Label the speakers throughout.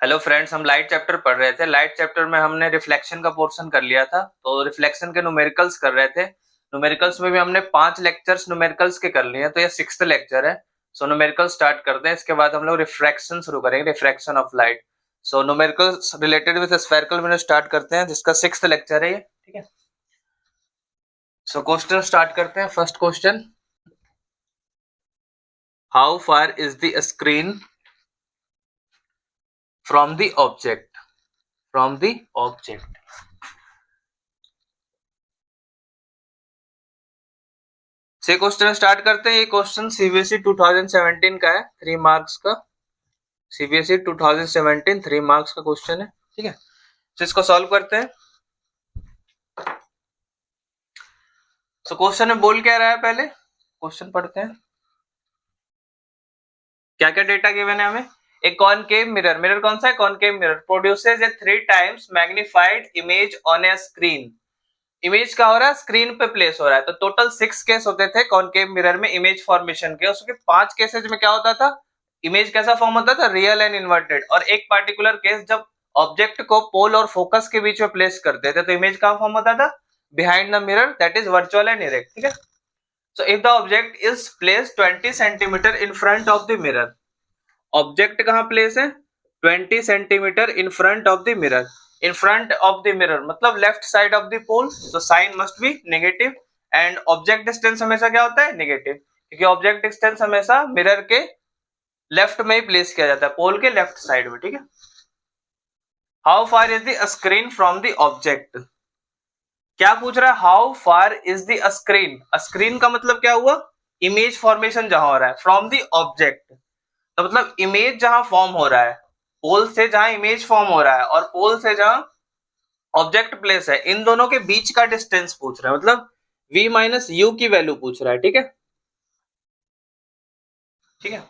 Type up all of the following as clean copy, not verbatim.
Speaker 1: Hello friends, हम light chapter पढ़ रहे थे। लाइट चैप्टर में हमने रिफ्लेक्शन का पोर्शन कर लिया था, तो रिफ्लेक्शन के न्यूमेरिकल्स कर रहे थे। न्यूमेरिकल्स में भी हमने 5 लेक्चर्स न्यूमेरिकल्स के कर लिए हैं, तो ये 6th लेक्चर है। सो न्यूमेरिकल स्टार्ट करते हैं, इसके बाद हम लोग रिफ्रैक्शन शुरू करेंगे, refraction of light. So numericals related with spherical mirror start करते हैं, जिसका 6th लेक्चर है ये। ठीक है, सो क्वेश्चन स्टार्ट करते हैं। First question, how far is the screen from the object? From the object से क्वेश्चन स्टार्ट करते हैं। ये क्वेश्चन सीबीएसई 2017 का है, 3 मार्क्स का। सीबीएसई 2017 3 मार्क्स का क्वेश्चन है। ठीक है, तो इसको सॉल्व करते हैं। तो क्वेश्चन में बोल क्या रहा है, पहले क्वेश्चन पढ़ते हैं। क्या क्या डेटा गिवन है हमें। एक कॉनकेव मिरर, मिरर कौन सा है? Concave mirror produces A 3 times magnified image on A screen. Image क्या हो रहा है? स्क्रीन पे प्लेस हो रहा है। तो टोटल 6 केस होते थे कॉनकेव मिरर में इमेज फॉर्मेशन के। उसके 5 केसेज में क्या होता था? इमेज कैसा फॉर्म होता था? Real and inverted. और एक पार्टिकुलर केस जब ऑब्जेक्ट को पोल और फोकस के बीच में प्लेस करते थे, तो इमेज कहां फॉर्म होता था? Behind the mirror, that is virtual and erect. ठीक है, so if the object is place 20 centimetre in front of the mirror, object कहां प्लेस है? 20 centimetre in front of the mirror. In front of the mirror मतलब left side of the pole, तो sign must be negative. And object distance हमेशा क्या होता है? Negative, क्योंकि object distance mirror मिरर के लेफ्ट में ही प्लेस किया जाता है, पोल के लेफ्ट साइड में। ठीक है, how far is the screen from the object? क्या पूछ रहा है? How far is the screen. Screen का मतलब क्या हुआ? इमेज फॉर्मेशन जहां हो रहा है, फ्रॉम द ऑब्जेक्ट। तो मतलब इमेज जहां फॉर्म हो रहा है, पोल से जहां इमेज फॉर्म हो रहा है और पोल से जहां ऑब्जेक्ट प्लेस है, इन दोनों के बीच का डिस्टेंस पूछ रहा है, मतलब v माइनस यू की वैल्यू पूछ रहा है। ठीक है, ठीक है।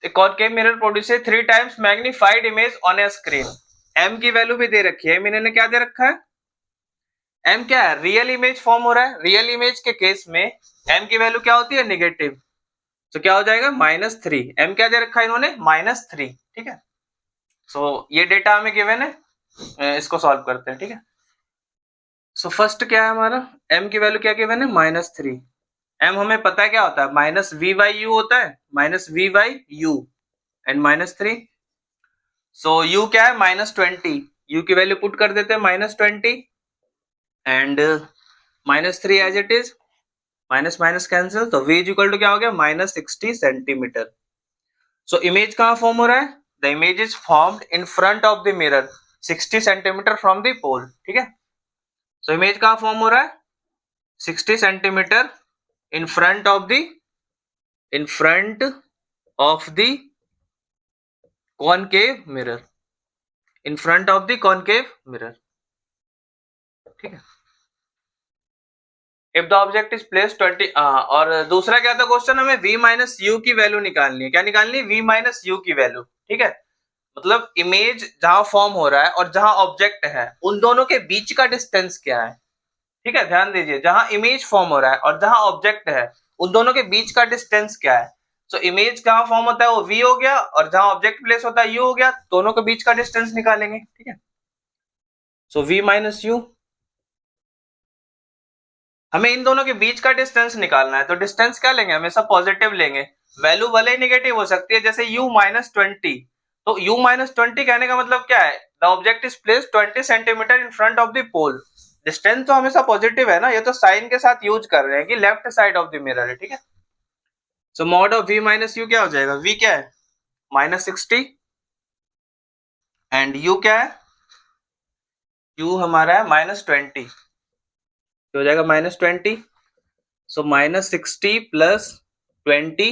Speaker 1: A concave mirror produces 3 times magnified image on a screen. m की वैल्यू भी दे रखी है। मैंने क्या दे रखा है? m क्या है? रियल इमेज फॉर्म हो रहा है। रियल इमेज के केस में m की वैल्यू क्या होती है? नेगेटिव। तो क्या हो जाएगा? -3। m क्या दे रखा है इन्होंने? -3। ठीक है, सो ये डेटा हमें गिवन है, इसको सॉल्व करते हैं। ठीक है, सो फर्स्ट क्या है हमारा? m की वैल्यू क्या गिवन है? -3। m हमें पता है क्या होता है? माइनस वी बाई यू होता है, minus v by u and -3। So u क्या है? -20। u की वैल्यू पुट कर देते हैं -20 and -3 as it is. Minus minus cancel, तो v इज इक्वल टू क्या हो गया? -60 सेंटीमीटर। सो इमेज कहां फॉर्म हो रहा है? The image is formed in front of the mirror 60 centimetre from the pole. ठीक है, सो इमेज कहां फॉर्म हो रहा है? 60 centimetre in front of the concave mirror, in front of the concave mirror. ठीक है, if the object is place 20। और दूसरा क्या था क्वेश्चन? हमें v माइनस यू की वैल्यू निकालनी है। क्या निकालनी है? v माइनस यू की वैल्यू। ठीक है, मतलब इमेज जहां फॉर्म हो रहा है और जहां ऑब्जेक्ट है, उन दोनों के बीच का डिस्टेंस क्या है? ठीक है, ध्यान दीजिए, जहां इमेज फॉर्म हो रहा है और जहां ऑब्जेक्ट है, उन दोनों के बीच का डिस्टेंस क्या है? सो इमेज कहां फॉर्म होता है? वो v हो गया, और जहां ऑब्जेक्ट प्लेस होता है u हो गया। दोनों के बीच का डिस्टेंस निकालेंगे। ठीक है, सो v माइनस यू, हमें इन दोनों के बीच का डिस्टेंस निकालना है। तो डिस्टेंस क्या लेंगे? हमेशा पॉजिटिव लेंगे। वैल्यू भले ही निगेटिव हो सकती है, जैसे u -20। तो u -20 कहने का मतलब क्या है? The object is placed 20 centimetre in front of the pole. Distance तो हमेशा पॉजिटिव है ना, ये तो साइन के साथ यूज कर रहे हैं कि left side of the mirror है। ठीक है, so mod of v minus u क्या हो जाएगा? v क्या है? -60 एंड u क्या है? u हमारा है -20, हो जाएगा -20। सो -60 plus 20,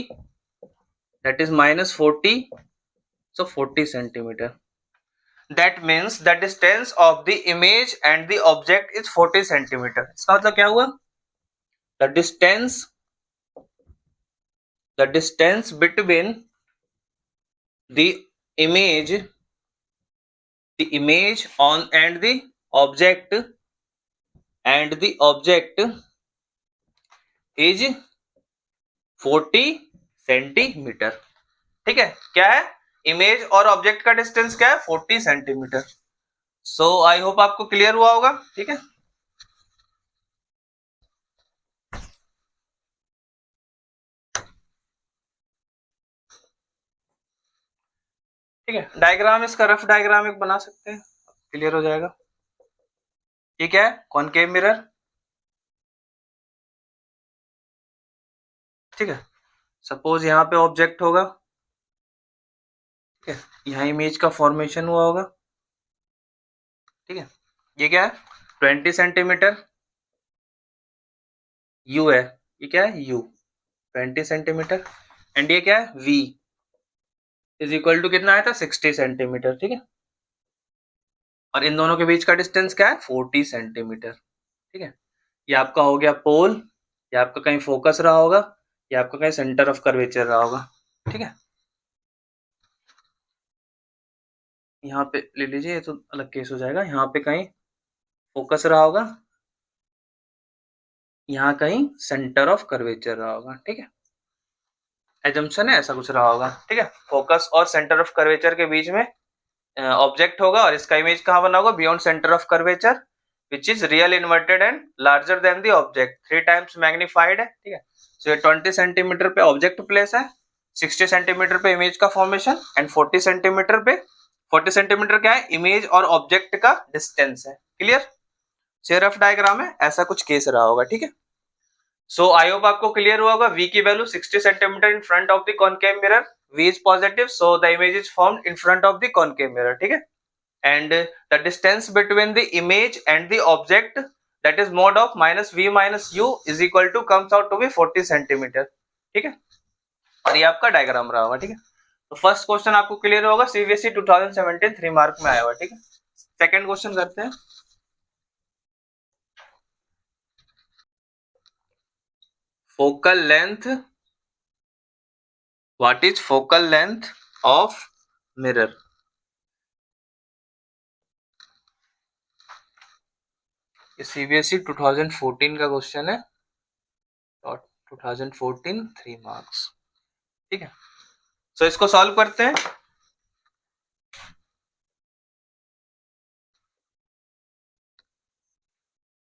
Speaker 1: that is -40, so 40 centimeter. That means the distance of the image and the object is 40 centimeter. इसका मतलब क्या हुआ? the distance between the image on and the object is 40 centimetre. ठीक है, क्या है? इमेज और ऑब्जेक्ट का डिस्टेंस क्या है 40 सेंटीमीटर। सो आई होप आपको क्लियर हुआ होगा। ठीक है, ठीक है, डायग्राम इसका रफ डायग्राम एक बना सकते हैं, क्लियर हो जाएगा। ठीक है, कॉनकेव मिरर। ठीक है, सपोज यहाँ पे ऑब्जेक्ट होगा, ठीक है, यहाँ इमेज का फॉर्मेशन हुआ होगा। ठीक है, ये क्या है 20 सेंटीमीटर यू है, ये क्या है यू 20 सेंटीमीटर, एंड ये क्या है वी इज इक्वल टू कितना आया था 60 सेंटीमीटर। ठीक है, और इन दोनों के बीच का डिस्टेंस क्या है 40 सेंटीमीटर। ठीक है, ये आपका हो गया पोल, ये आपका कहीं फोकस रहा होगा, ये आपका कहीं सेंटर ऑफ कर्वेचर रहा होगा। ठीक है, यहाँ पे ले लीजिए, ये तो अलग केस हो जाएगा, यहाँ पे कहीं फोकस रहा होगा, यहाँ कहीं सेंटर ऑफ कर्वेचर रहा होगा। ठीक है, एजम्पशन है ऐसा कुछ रहा होगा। ठीक है, फोकस और सेंटर ऑफ कर्वेचर के बीच में ऑब्जेक्ट होगा, और इसका इमेज कहाँ बना होगा beyond centre of curvature which is real inverted and larger than the object, 3 times magnified है। ठीक है, सो ये 20 सेंटीमीटर पे ऑब्जेक्ट प्लेस है, 60 सेंटीमीटर पे इमेज का फॉर्मेशन, एंड 40 सेंटीमीटर पे 40 सेंटीमीटर क्या है इमेज और ऑब्जेक्ट का डिस्टेंस है। क्लियर, से रफ डायग्राम है, ऐसा कुछ केस रहा होगा। ठीक है, सो आई होप आपको क्लियर हुआ होगा। V की value 60 centimetre in front of the concave mirror, V is positive, so the image is formed in front of the concave mirror. ठीक है, and the distance between the image and the object, that is mod of minus V minus U is equal to comes out to be 40 centimetre. ठीक है, और ये आपका diagram रहा होगा। ठीक है, तो फर्स्ट क्वेश्चन आपको क्लियर होगा, सीबीएसई 2017 3 मार्क में आया हुआ। ठीक है, सेकंड क्वेश्चन करते हैं। Focal length, what is focal length of mirror. ये सीबीएसई 2014 का क्वेश्चन है, 2014 3 मार्क्स। ठीक है, सो इसको सॉल्व करते हैं।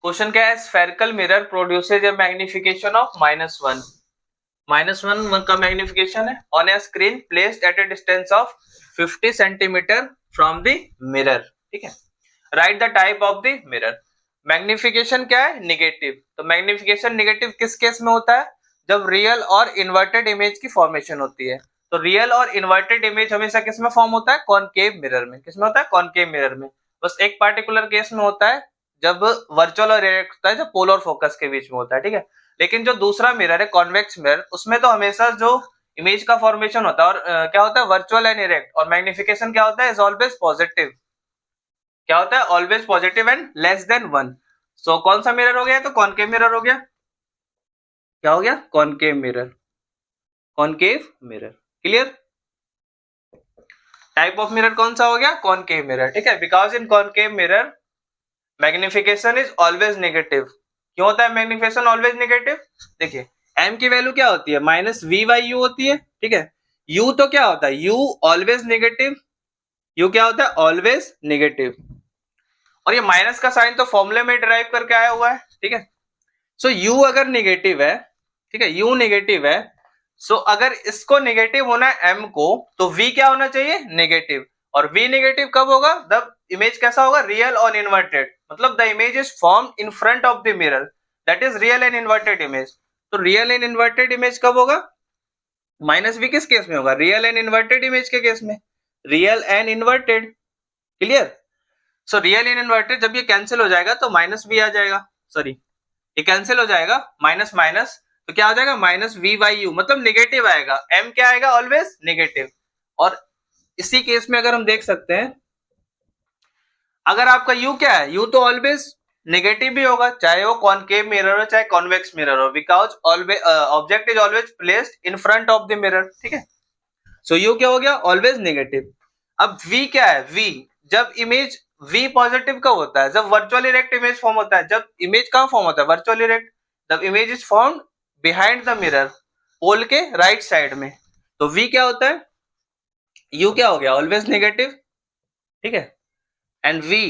Speaker 1: क्वेश्चन क्या है, spherical mirror produces A magnification of -1, -1 का मैग्निफिकेशन है on A screen placed at A distance of 50 centimetre from the mirror. ठीक है, right the type of the mirror. Magnification क्या है निगेटिव, तो मैग्निफिकेशन निगेटिव किस केस में होता है, जब रियल और इन्वर्टेड इमेज की फॉर्मेशन होती है। तो रियल और इन्वर्टेड इमेज हमेशा किस में फॉर्म होता है कॉनकेव मिरर में। किस में होता है कॉनकेव मिरर में। बस एक पार्टिकुलर केस में होता है जब वर्चुअल और डायरेक्ट होता है, जब पोल और फोकस के बीच में होता है। ठीक है, लेकिन जो दूसरा मिरर है कॉन्वेक्स मिरर, उसमें तो हमेशा जो इमेज का फॉर्मेशन होता है और क्या होता है वर्चुअल एंड डायरेक्ट, और मैग्निफिकेशन क्या होता है इज ऑलवेज पॉजिटिव। क्या होता है always positive and less than 1। सो कौन सा मिरर हो गया, तो कॉनकेव मिरर हो गया। क्या हो गया concave mirror, concave mirror. Clear, type of mirror कौन सा हो गया कॉनकेव मिरर। ठीक है, because in concave mirror magnification is always negative. क्यों होता है मैग्निफिकेशन ऑलवेज नेगेटिव, देखिए m की वैल्यू क्या होती है -v/u होती है। ठीक है, u तो क्या होता है u ऑलवेज नेगेटिव, u क्या होता है ऑलवेज नेगेटिव, और ये माइनस का साइन तो फॉर्मूले में डिराइव करके आया हुआ है। ठीक है, सो u अगर नेगेटिव है, ठीक है u नेगेटिव है, सो अगर इसको नेगेटिव होना है m को, तो v क्या होना चाहिए नेगेटिव, और v नेगेटिव कब होगा जब इमेज कैसा होगा रियल और इन्वर्टेड, मतलब the image is form in front of the mirror, that is real and inverted image. तो रियल एंड इन्वर्टेड इमेज कब होगा -v किस केस में होगा रियल एंड इन्वर्टेड इमेज के केस में, real and inverted. Clear, so real and inverted जब ये कैंसिल हो जाएगा तो -v आ जाएगा, सॉरी ये कैंसिल हो जाएगा माइनस माइनस, तो क्या हो जाएगा -v/u, मतलब नेगेटिव आएगा, m क्या आएगा ऑलवेज नेगेटिव। और इसी केस में अगर हम देख सकते हैं, अगर आपका u क्या है u तो ऑलवेज नेगेटिव भी होगा, चाहे वो कॉनकेव मिरर हो चाहे कॉन्वेक्स मिरर हो, because always object is always placed in front of the mirror. ठीक है, सो u क्या हो गया ऑलवेज नेगेटिव। अब v क्या है v, जब इमेज v पॉजिटिव कब होता है, जब वर्चुअल इरेक्ट इमेज फॉर्म होता है। जब इमेज कहाँ फॉर्म होता है वर्चुअल इरेक्ट, जब image is form behind the mirror pole के राइट साइड में, तो v क्या होता है यू क्या हो गया, ऑलवेज नेगेटिव, ठीक है। And v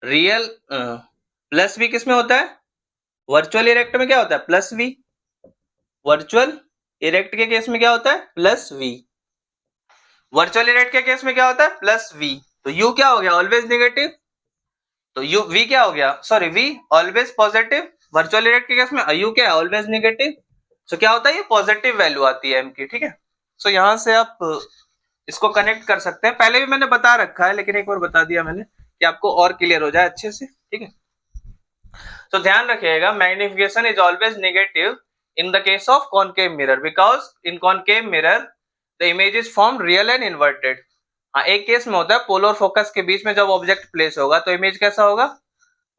Speaker 1: real, plus v किस में होता है, वर्चुअल इरेक्ट में क्या होता है, प्लस वी। वर्चुअल इरेक्ट के केस में क्या होता है, प्लस वी। वर्चुअल इरेक्ट के केस में क्या होता है, प्लस वी। तो यू क्या हो गया, ऑलवेज नेगेटिव, तो यू वी क्या हो गया, sorry v always positive. Virtual erect के केस में यू क्या है, ऑलवेज नेगेटिव। सो क्या होता है, ये पॉजिटिव वैल्यू आती है एम की, ठीक है। सो यहां से आप इसको कनेक्ट कर सकते हैं, पहले भी मैंने बता रखा है लेकिन एक बार बता दिया मैंने कि आपको और क्लियर हो जाए अच्छे से, ठीक है। तो ध्यान रखिएगा, magnification is always negative in the case of concave mirror, because in concave mirror the image is form real and inverted. हाँ, एक केस में होता है पोलर फोकस के बीच में जब ऑब्जेक्ट प्लेस होगा तो इमेज कैसा होगा,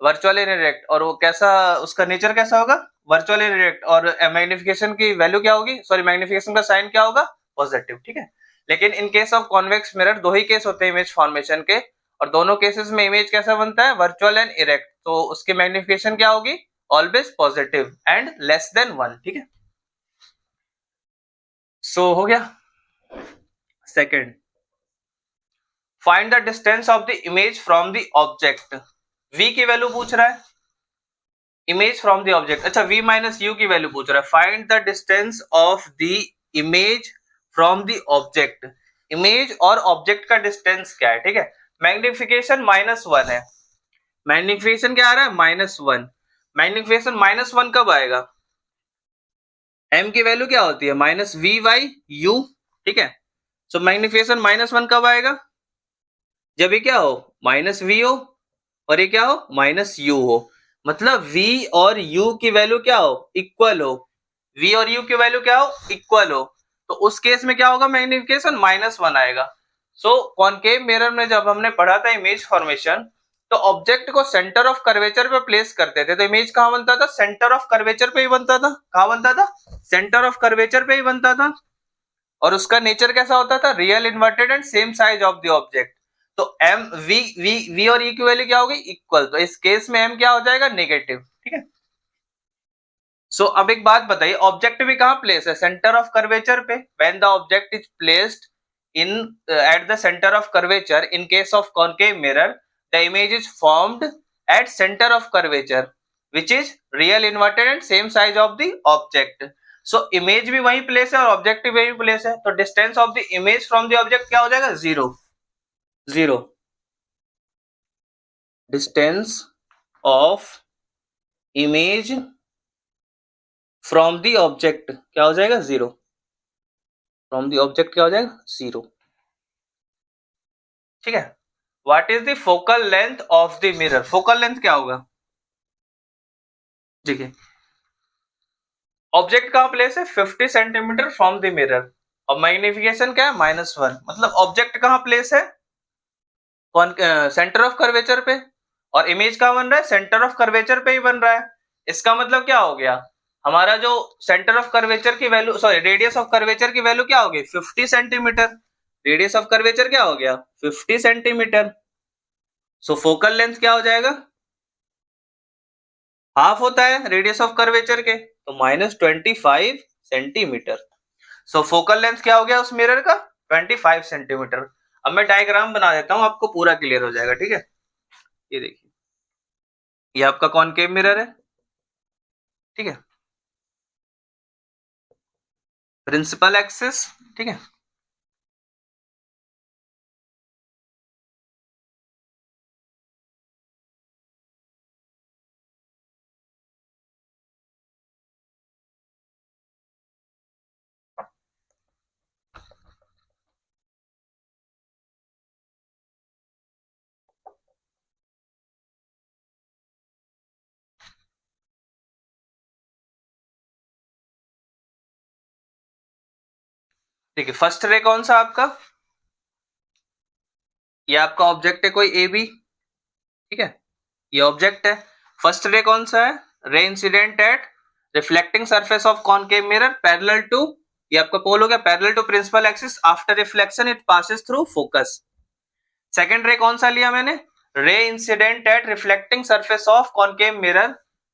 Speaker 1: वर्चुअल इनडायरेक्ट, और वो कैसा, उसका नेचर कैसा होगा, वर्चुअल इनडायरेक्ट। और मैग्निफिकेशन की वैल्यू क्या होगी, सॉरी मैग्निफिकेशन का साइन क्या होगा, पॉजिटिव, ठीक है। लेकिन in case of convex mirror दो ही केस होते हैं इमेज फॉर्मेशन के, और दोनों केसेस में इमेज कैसा बनता है, वर्चुअल एंड इरेक्ट। तो उसकी मैग्निफिकेशन क्या होगी, always positive and less than 1, ठीक है। सो हो गया। Second, find the distance of the image from the object. v की वैल्यू पूछ रहा है, इमेज फ्रॉम द ऑब्जेक्ट, अच्छा v माइनस यू की वैल्यू पूछ रहा है। Find the distance of the image from the object. Image और ऑब्जेक्ट का डिस्टेंस क्या है, ठीक है। मैग्निफिकेशन -1 है, मैग्निफिकेशन क्या आ रहा है, -1। मैग्निफिकेशन -1 कब आएगा, m की वैल्यू क्या होती है, -v/u, ठीक है। सो मैग्निफिकेशन -1 कब आएगा, जब ये क्या हो, -v हो और ये क्या हो, -u हो। मतलब v और u की वैल्यू क्या हो, इक्वल हो। v और u की वैल्यू क्या हो, इक्वल हो। तो उस केस में क्या होगा, मैग्निफिकेशन -1 आएगा। सो कॉनकेव मिरर में जब हमने पढ़ा था इमेज फॉर्मेशन, तो ऑब्जेक्ट को सेंटर ऑफ कर्वेचर पे प्लेस करते थे, तो इमेज कहां बनता था, सेंटर ऑफ कर्वेचर पे ही बनता था। कहां बनता था, सेंटर ऑफ कर्वेचर पे ही बनता था। और उसका नेचर कैसा होता था, real, inverted and same size of the object. तो एम वी वी वी और ई की वैल्यू क्या होगी, इक्वल। तो इस केस में एम क्या हो जाएगा, नेगेटिव, ठीक है। सो अब एक बात बताइए, ऑब्जेक्ट भी कहां प्लेस है, सेंटर ऑफ कर्वेचर पे। When the object is placed in at the centre of curvature in case of concave mirror, the image is formed at centre of curvature which is real, inverted and same size of the object. So image भी वही place है और object भी वही place है, तो distance of the image from the object क्या हो जाएगा, 0। Distance of image from the object क्या हो जाएगा, 0। फ्रॉम द ऑब्जेक्ट क्या हो जाएगा, 0, ठीक है। What is the focal length of the mirror, focal length क्या होगा, देखिए ऑब्जेक्ट कहां प्लेस है, 50 सेंटीमीटर फ्रॉम द मिरर, और मैग्निफिकेशन क्या है, -1। मतलब ऑब्जेक्ट कहां प्लेस है, सेंटर ऑफ कर्वेचर पे, और इमेज कहां बन रहा है, सेंटर ऑफ कर्वेचर पे ही बन रहा है। इसका मतलब क्या हो गया, हमारा जो सेंटर ऑफ कर्वेचर की value, sorry radius of curvature की वैल्यू क्या होगी, 50 सेंटीमीटर। रेडियस ऑफ कर्वेचर क्या हो गया, 50 सेंटीमीटर। सो फोकल लेंथ क्या हो जाएगा, हाफ होता है रेडियस ऑफ कर्वेचर के, तो -25 सेंटीमीटर। सो फोकल लेंथ क्या हो गया उस मिरर का, 25 सेंटीमीटर। अब मैं डायग्राम बना देता हूं, आपको पूरा क्लियर हो जाएगा, ठीक है। ये देखिए, ये आपका कॉनकेव मिरर है, ठीक है, प्रिंसिपल एक्सिस, ठीक है। देखिए फर्स्ट रे कौन सा आपका, ये आपका ऑब्जेक्ट है कोई ए बी, ठीक है, ये ऑब्जेक्ट है। फर्स्ट रे कौन सा है, ray incident at reflecting surface of concave mirror parallel to, ये आपका पोल हो गया, parallel to principal axis, after reflection it passes through focus. Second ray कौन सा लिया मैंने, ray incident at reflecting surface of concave mirror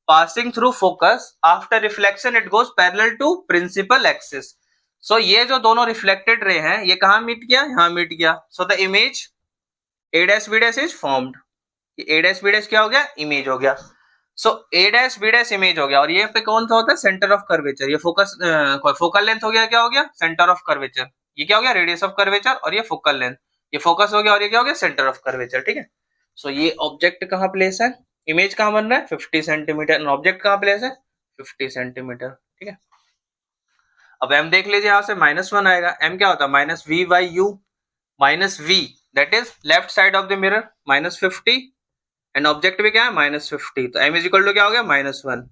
Speaker 1: passing through focus, after reflection it goes parallel to principal axis. So ये जो दोनों reflected ray हैं ये कहाँ मीट किया, यहाँ मीट किया. So the image A dash B dash is formed. A dash B dash क्या हो गया, इमेज हो गया. So A dash B dash image हो गया. और ये पे कौन सा होता है, सेंटर ऑफ कर्वेचर. ये फोकस फोकल लेंथ हो गया, क्या हो गया, सेंटर ऑफ कर्वेचर. ये क्या हो गया, रेडियस ऑफ कर्वेचर. और ये फोकल लेंथ, ये फोकस हो गया. और ये क्या हो गया, सेंटर ऑफ कर्वेचर. ठीक है. सो ये ऑब्जेक्ट कहाँ प्लेस है, इमेज कहाँ बन रहा है 50 सेंटीमीटर. ऑब्जेक्ट कहाँ प्लेस है 50 सेंटीमीटर. ठीक है. अब m देख लीजिए, यहां से -1 आएगा. m क्या होता है, minus v by u. Minus v that is left side of the mirror, -50. And object भी क्या है -50. तो m इज इक्वल टू क्या हो गया, -1.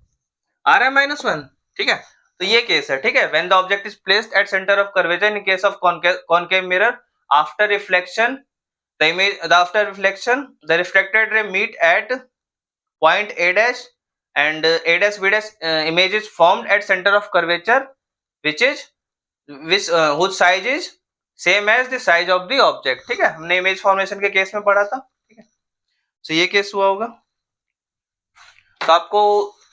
Speaker 1: आ रहा है -1. ठीक है. तो ये केस है. ठीक है. When the object is placed at centre of curvature in case of concave mirror, after reflection the reflected ray meet at point a dash and a dash b dash image is formed at center of curvature whose size is same as the size of the object. ठीक है. हमने image formation के case में पढ़ा था. ठीक है. तो ये केस हुआ होगा. तो आपको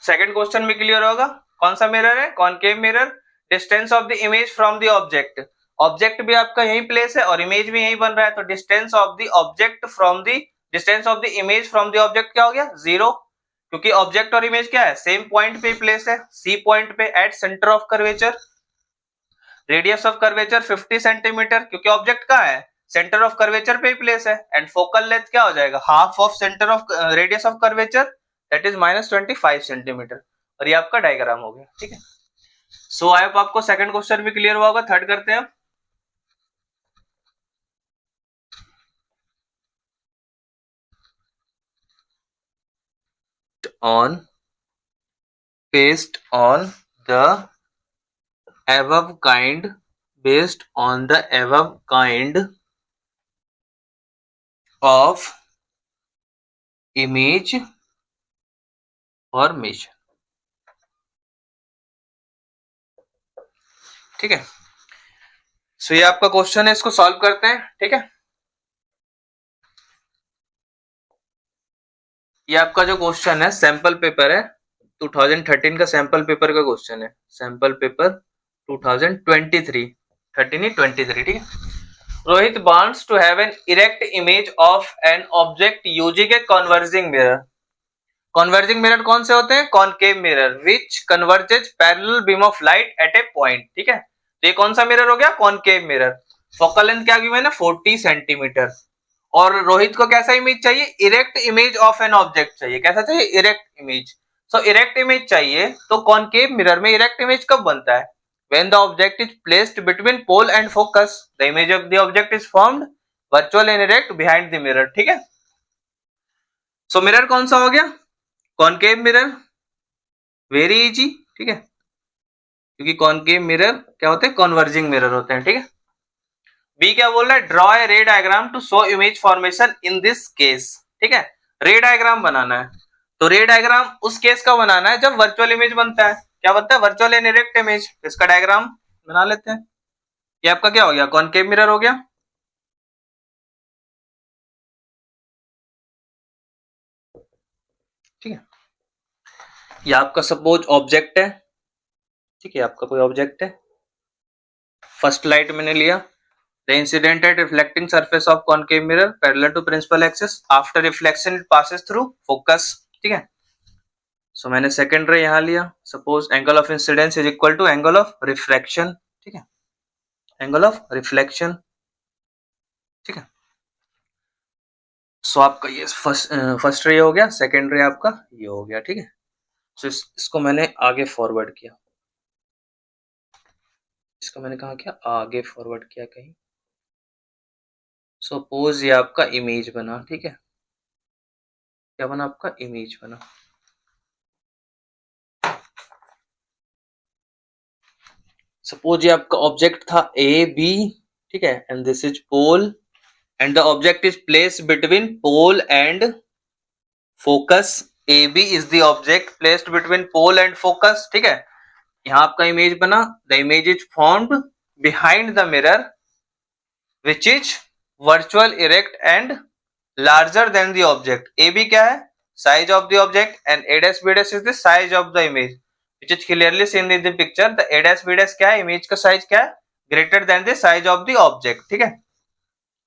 Speaker 1: सेकंड क्वेश्चन भी क्लियर होगा. कौन सा मिरर है, concave mirror. Distance of the image from the object. Object भी आपका यही प्लेस है और इमेज भी यही बन रहा है. तो distance of the object from the distance of the image from the object क्या हो गया, 0. क्योंकि ऑब्जेक्ट और इमेज क्या है, सेम पॉइंट पे प्लेस है, सी पॉइंट पे at centre of curvature. Radius of curvature 50 centimetre, क्योंकि ऑब्जेक्ट कहाँ है, सेंटर ऑफ कर्वेचर पे ही प्लेस है. एंड फोकल लेंथ क्या हो जाएगा, half of centre of radius of curvature, that is -25 centimetre. और ये आपका डायग्राम हो गया. ठीक है. सो आई होप आपको सेकंड क्वेश्चन भी क्लियर हुआ होगा. थर्ड करते हैं. On based on the above kind based on the above kind of image formation. ठीक है. सो ये आपका क्वेश्चन है, इसको सॉल्व करते हैं. ठीक है. ये आपका जो क्वेश्चन है सैंपल पेपर है 2013 का, सैंपल पेपर का क्वेश्चन है. Sample paper 2023, 23. ठीक है. Rohit wants to have an erect image of an object using a converging mirror. Converging mirror कौन से होते हैं, concave mirror, which converges parallel beam of light at a point. ठीक है. तो ये कौन सा मिरर हो गया, कॉनकेव मिरर. फोकल लेंथ क्या गिवन है 40 सेंटीमीटर. और रोहित को कैसा इमेज चाहिए, erect image of an object चाहिए. कैसा चाहिए, इरेक्ट इमेज. सो इरेक्ट इमेज चाहिए. तो कॉनकेव मिरर में इरेक्ट इमेज कब बनता है, when the object is placed between pole and focus, the image of the object is formed virtual and erect behind the mirror. ठीक है. सो मिरर कौन सा हो गया, कॉनकेव मिरर. Very easy. ठीक है. क्योंकि कॉनकेव मिरर क्या होते हैं, कॉन्वर्जिंग मिरर होते हैं. ठीक है. बी क्या बोल रहा है, draw a ray diagram to show image formation in this case. ठीक है. रे डायग्राम बनाना है. तो रे डायग्राम उस केस का बनाना है जब वर्चुअल इमेज बनता है. क्या बनता है, वर्चुअल एंड इरेक्ट इमेज. इसका डायग्राम बना लेते हैं. ये आपका क्या हो गया, कॉनकेव मिरर हो गया. ठीक है. ये आपका सपोज ऑब्जेक्ट है. ठीक है. आपका कोई ऑब्जेक्ट है, फर्स्ट लाइट मैंने लिया. The incident at reflecting surface of concave mirror parallel to principal axis. After reflection it passes through focus. ठीक है. सो मैंने सेकेंड रे यहां लिया. Suppose angle of incidence is equal to angle of refraction. ठीक है. Angle of reflection. ठीक है. सो आपका ये फर्स्ट रे हो गया, सेकेंड रे आपका ये हो गया. ठीक है. सो इसको मैंने आगे फॉरवर्ड किया. इसको मैंने कहा क्या, आगे फॉरवर्ड किया कहीं. सपोज ये आपका इमेज बना. ठीक है. क्या बना, आपका इमेज बना. सपोज ये आपका ऑब्जेक्ट था ए बी. ठीक है. And this is pole and the object is placed between pole and focus. A B is the object placed between pole and focus. ठीक है. यहाँ आपका इमेज बना. The image is formed behind the mirror which is virtual erect and larger than the object. A B क्या है, size of the object, and A dash B dash is the size of the image which is clearly seen in the picture. The a dash b dash क्या है, image का size क्या है greater than the size of the object, ठीक है।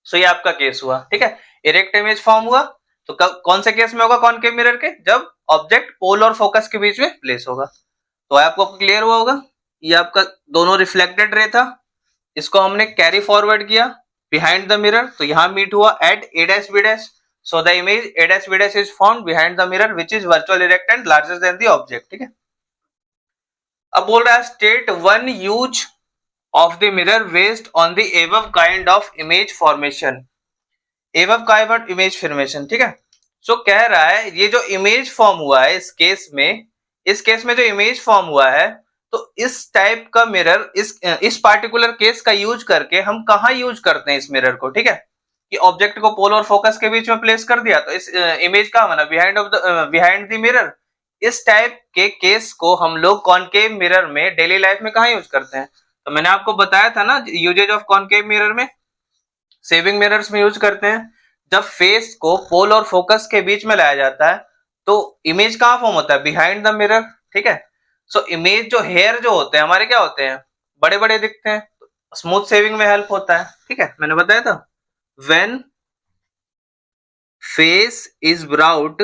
Speaker 1: सो ये आपका case हुआ, ठीक है। इरेक्ट इमेज फॉर्म हुआ तो कौन से केस में होगा कॉनकेव मिरर के, जब ऑब्जेक्ट पोल और फोकस के बीच में प्लेस होगा। तो आपको क्लियर हुआ होगा, ये आपका दोनों रिफ्लेक्टेड रे था, इसको हमने कैरी फॉरवर्ड किया बिहाइंड द मिरर, तो यहां मीट हुआ eight a dash b dash, so the image a dash b dash is formed behind the mirror which is virtual erect and larger than the object, ठीक है। अब बोल रहा है state one use of the mirror based on the above kind of image formation, above kind of image formation, ठीक है। सो कह रहा है ये जो इमेज फॉर्म हुआ है इस केस में जो इमेज फॉर्म हुआ है, तो इस टाइप का मिरर इस पार्टिकुलर केस का यूज करके हम कहाँ यूज करते हैं इस मिरर को, ठीक है। कि ऑब्जेक्ट को पोल और फोकस के बीच में प्लेस कर दिया, तो इस इमेज का बना बिहाइंड द मिरर। इस टाइप के केस को हम लोग कॉनकेव मिरर में डेली लाइफ में कहाँ यूज करते हैं, तो मैंने आपको बताया था ना यूजेज ऑफ कॉनकेव मिरर में, सेविंग मिरर्स में यूज करते हैं। जब फेस को पोल और फोकस के बीच में लाया जाता है तो इमेज कहाँ फॉर्म होता है, बिहाइंड द मिरर, ठीक है। सो इमेज जो हेयर जो होते हैं हमारे क्या होते हैं, बड़े बड़े दिखते हैं, स्मूथ सेविंग में हेल्प होता है, ठीक है। मैंने बताया था when face is brought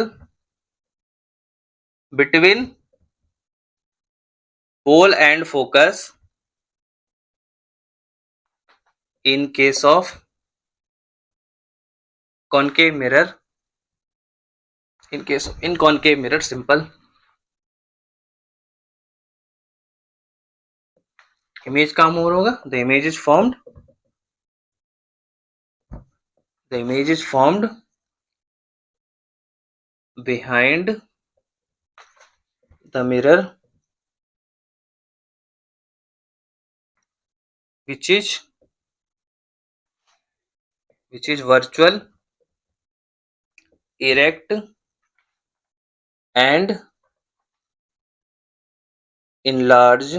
Speaker 1: between pole and focus in case of concave mirror, in concave mirror simple image कहाँ मूव होगा, the image is formed behind the mirror which is virtual, erect and enlarge,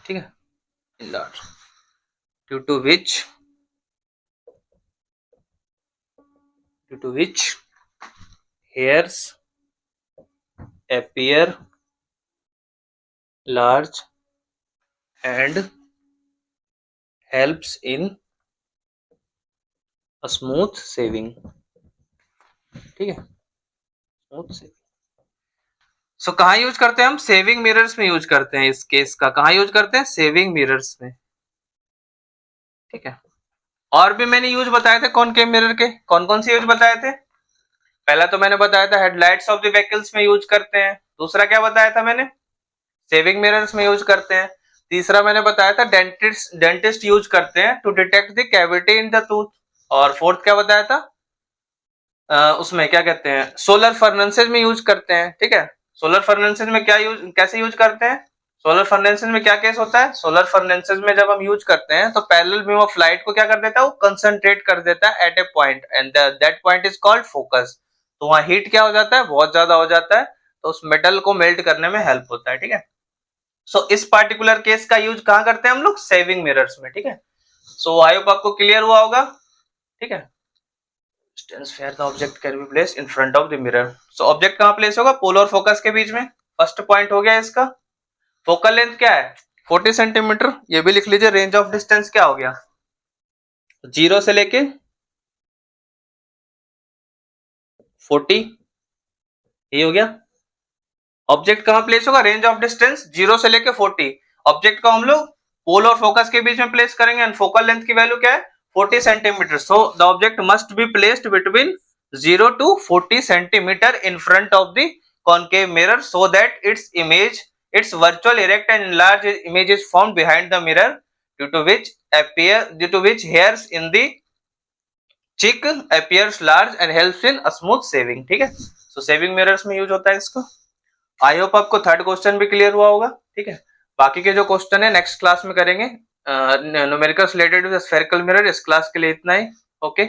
Speaker 1: ठीक है, enlarge, due to which hairs appear large and helps in a smooth saving, ठीक है, smooth saving. सो कहाँ use करते हैं हम, सेविंग मिरर्स में use करते हैं। इस केस का कहाँ यूज करते हैं, सेविंग मिरर्स में, ठीक है। और भी मैंने यूज बताए थे कॉनकेव मिरर के, कौन कौन से यूज बताए थे, पहला तो मैंने बताया था हेडलाइट्स ऑफ द व्हीकल्स में यूज करते हैं, दूसरा क्या बताया था मैंने, सेविंग मिरर्स में यूज करते हैं, तीसरा मैंने बताया था डेंटिस्ट यूज करते हैं to detect the cavity in the tooth, और फोर्थ क्या बताया था, उसमें क्या कहते हैं, सोलर फर्नेसेज में यूज करते हैं, ठीक है। सोलर फर्नेसेज में कैसे यूज करते हैं, सोलर फर्नेसेज में क्या केस होता है, सोलर फर्नेसेज में जब हम यूज करते हैं तो पैरेलल बीम ऑफ लाइट को क्या कर देता है, वो कंसंट्रेट कर देता है at a point and that point is called focus. तो वहां हीट क्या हो जाता है, बहुत ज्यादा हो जाता है, तो उस मेटल को मेल्ट करने में हेल्प होता है, ठीक है। सो इस पार्टिकुलर केस का यूज कहाँ करते हैं हम लोग, सेविंग मिरर्स में, ठीक है। सो आई होप आपको क्लियर हुआ होगा, ठीक है। Distance where the object can be placed in front of the mirror. So object कहाँ प्लेस होगा, पोल और फोकस के बीच में, फर्स्ट पॉइंट हो गया इसका। फोकल लेंथ क्या है, 40 सेंटीमीटर, ये भी लिख लीजिए। रेंज ऑफ डिस्टेंस क्या हो गया, 0 से लेके 40, ये हो गया। ऑब्जेक्ट कहाँ प्लेस होगा, रेंज ऑफ डिस्टेंस 0 से लेके 40, ऑब्जेक्ट को हम लोग पोल और फोकस के बीच में प्लेस करेंगे एंड फोकल लेंथ की वैल्यू क्या है, 40 centimetre. So the object must be placed between 0 to 40 centimetre in front of the concave mirror so that its virtual erect and enlarged image is formed behind the mirror due to which hairs in the cheek appears large and helps in a smooth saving, ठीक है। सो saving mirrors में use होता है इसको। I hope आपको third question भी clear हुआ होगा, ठीक है। बाकी के जो क्वेश्चन है नेक्स्ट क्लास में करेंगे, numericals related to the spherical mirror. इस क्लास के लिए इतना ही, ओके।